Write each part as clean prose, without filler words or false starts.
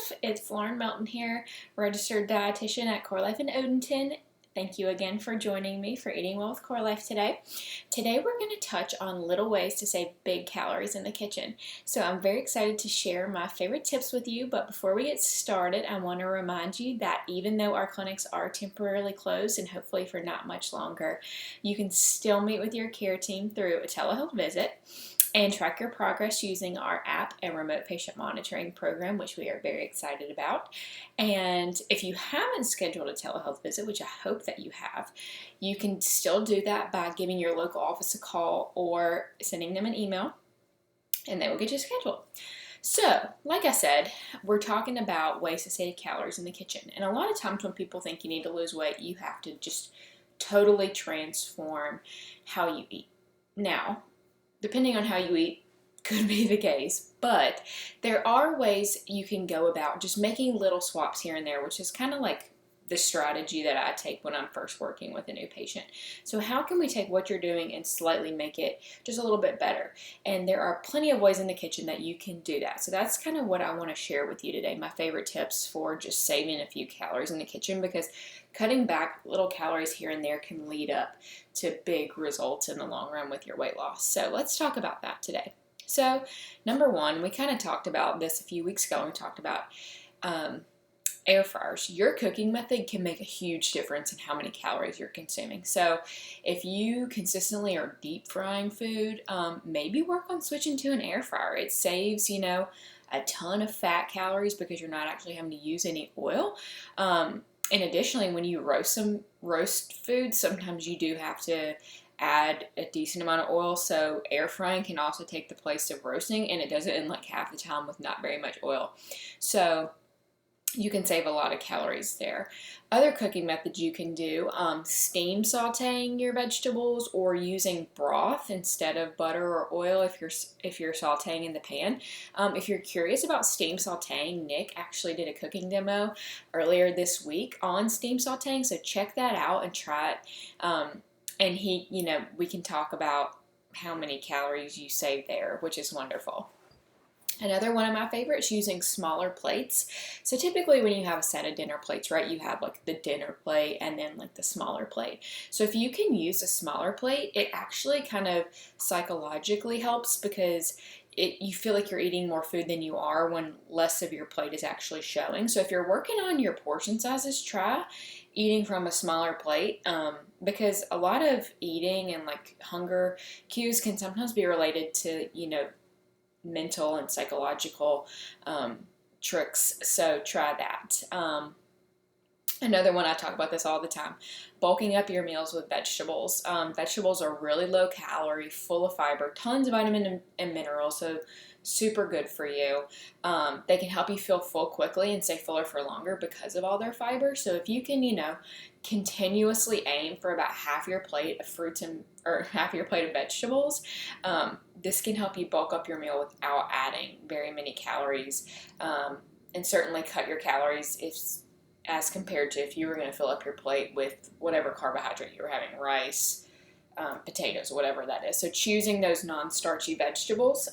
Life. It's Lauren Melton here, registered dietitian at Core Life in Odenton. Thank you again for joining me for Eating Well with Core Life today. Today we're going to touch on little ways to save big calories in the kitchen. So I'm very excited to share my favorite tips with you, but before we get started, I want to remind you that even though our clinics are temporarily closed and hopefully for not much longer, you can still meet with your care team through a telehealth visit and track your progress using our app and remote patient monitoring program, which we are very excited about. And if you haven't scheduled a telehealth visit, which I hope that you have, you can still do that by giving your local office a call or sending them an email, and they will get you scheduled. So, like I said, we're talking about ways to save calories in the kitchen. And a lot of times when people think you need to lose weight, you have to just totally transform how you eat. Now, depending on how you eat, could be the case, but there are ways you can go about just making little swaps here and there, which is kind of like the strategy that I take when I'm first working with a new patient. So how can we take what you're doing and slightly make it just a little bit better? And there are plenty of ways in the kitchen that you can do that. So that's kind of what I want to share with you today, my favorite tips for just saving a few calories in the kitchen, because cutting back little calories here and there can lead up to big results in the long run with your weight loss. So let's talk about that today. So number one, we kind of talked about this a few weeks ago. We talked about air fryers. Your cooking method can make a huge difference in how many calories you're consuming. So if you consistently are deep frying food, maybe work on switching to an air fryer. It saves, a ton of fat calories because you're not actually having to use any oil. And additionally, when you roast food, sometimes you do have to add a decent amount of oil. So air frying can also take the place of roasting, and it does it in like half the time with not very much oil. So you can save a lot of calories there. Other cooking methods you can do, steam sauteing your vegetables or using broth instead of butter or oil if you're sauteing in the pan. If you're curious about steam sauteing, Nick actually did a cooking demo earlier this week on steam sauteing, so check that out and try it. And we can talk about how many calories you save there, which is wonderful. Another one of my favorites, using smaller plates. So typically when you have a set of dinner plates, right, you have like the dinner plate and then like the smaller plate. So if you can use a smaller plate, it actually kind of psychologically helps because you feel like you're eating more food than you are when less of your plate is actually showing. So if you're working on your portion sizes, try eating from a smaller plate, because a lot of eating and like hunger cues can sometimes be related to, mental and psychological tricks. So try that. Another one, I talk about this all the time, bulking up your meals with vegetables. Vegetables are really low calorie, full of fiber, tons of vitamin and minerals, so super good for you. They can help you feel full quickly and stay fuller for longer because of all their fiber. So if you can, continuously aim for about half your plate of fruits or half your plate of vegetables, this can help you bulk up your meal without adding very many calories, and certainly cut your calories as compared to if you were going to fill up your plate with whatever carbohydrate you were having, rice, potatoes, whatever that is. So choosing those non-starchy vegetables,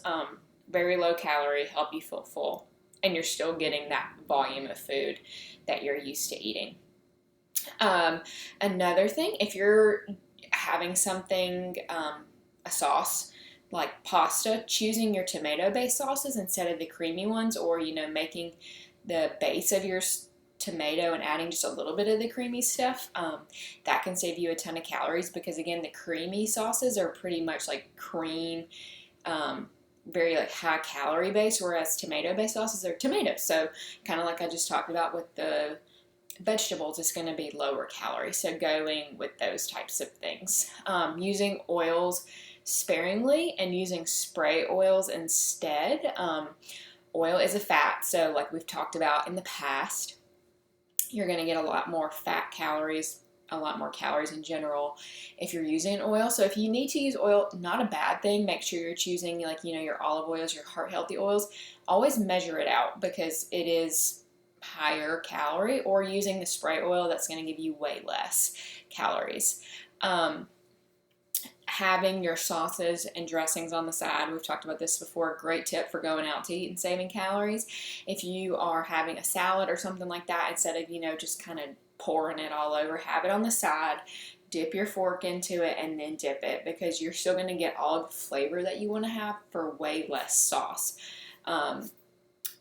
very low calorie, help you feel full, and you're still getting that volume of food that you're used to eating. Another thing, if you're having something, a sauce like pasta, choosing your tomato-based sauces instead of the creamy ones, or, making the base of your tomato and adding just a little bit of the creamy stuff, that can save you a ton of calories because, again, the creamy sauces are pretty much like cream, very like high calorie base, whereas tomato-based sauces are tomatoes. So kind of like I just talked about with the vegetables, is going to be lower calorie. So going with those types of things. Using oils sparingly and using spray oils instead. Oil is a fat, so like we've talked about in the past, you're going to get a lot more fat calories, a lot more calories in general if you're using oil. So if you need to use oil, not a bad thing. Make sure you're choosing your olive oils, your heart healthy oils. Always measure it out because it is higher calorie, or using the spray oil that's going to give you way less calories. having your sauces and dressings on the side. We've talked about this before. Great tip for going out to eat and saving calories. If you are having a salad or something like that, instead of, just kind of pouring it all over, have it on the side. Dip your fork into it and then dip it, because you're still going to get all the flavor that you want to have for way less sauce.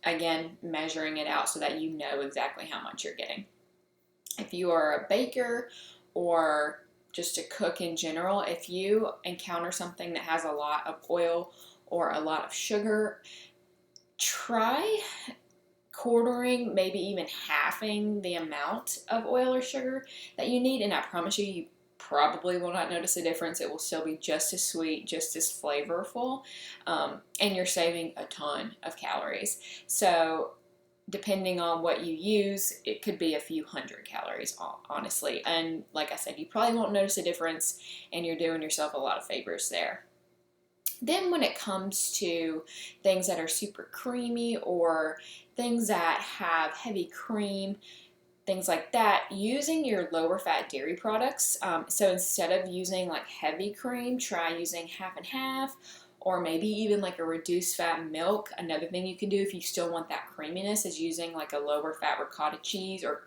Again, measuring it out so that you know exactly how much you're getting. If you are a baker or just a cook in general, if you encounter something that has a lot of oil or a lot of sugar, try quartering, maybe even halving the amount of oil or sugar that you need, and I promise you, you probably will not notice a difference. It will still be just as sweet, just as flavorful, and you're saving a ton of calories. So depending on what you use, it could be a few hundred calories, honestly. And like I said, you probably won't notice a difference, and you're doing yourself a lot of favors there. Then when it comes to things that are super creamy or things that have heavy cream, things like that, using your lower fat dairy products. So instead of using like heavy cream, try using half and half, or maybe even like a reduced fat milk. Another thing you can do if you still want that creaminess is using like a lower fat ricotta cheese or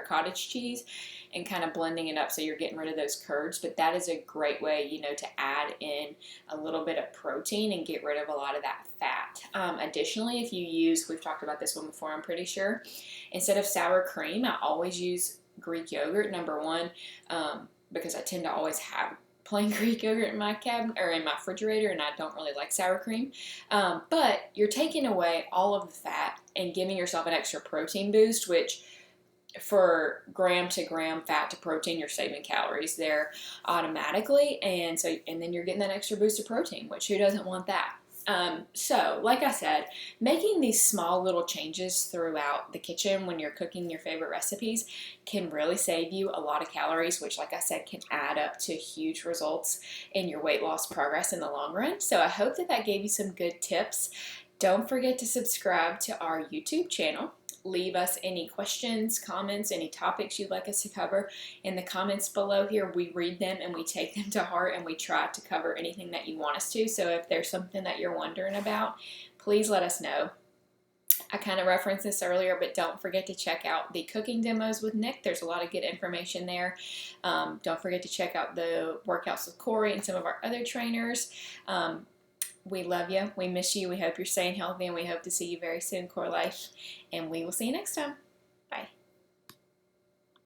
cottage cheese, and kind of blending it up so you're getting rid of those curds. But that is a great way, to add in a little bit of protein and get rid of a lot of that fat. Additionally, if you use, we've talked about this one before, I'm pretty sure, instead of sour cream, I always use Greek yogurt, number one, because I tend to always have plain Greek yogurt in my cabinet or in my refrigerator, and I don't really like sour cream. But you're taking away all of the fat and giving yourself an extra protein boost, which for gram to gram fat to protein, you're saving calories there automatically, and then you're getting that extra boost of protein, which who doesn't want that? So, like I said, making these small little changes throughout the kitchen when you're cooking your favorite recipes can really save you a lot of calories, which, like I said, can add up to huge results in your weight loss progress in the long run. So I hope that gave you some good tips. Don't forget to subscribe to our YouTube channel. Leave us any questions, comments, any topics you'd like us to cover in the comments below here. We read them and we take them to heart, and we try to cover anything that you want us to. So if there's something that you're wondering about, please let us know. I kind of referenced this earlier, but don't forget to check out the cooking demos with Nick. There's a lot of good information there. Don't forget to check out the workouts with Corey and some of our other trainers. We love you. We miss you. We hope you're staying healthy, and we hope to see you very soon, Core Life. And we will see you next time.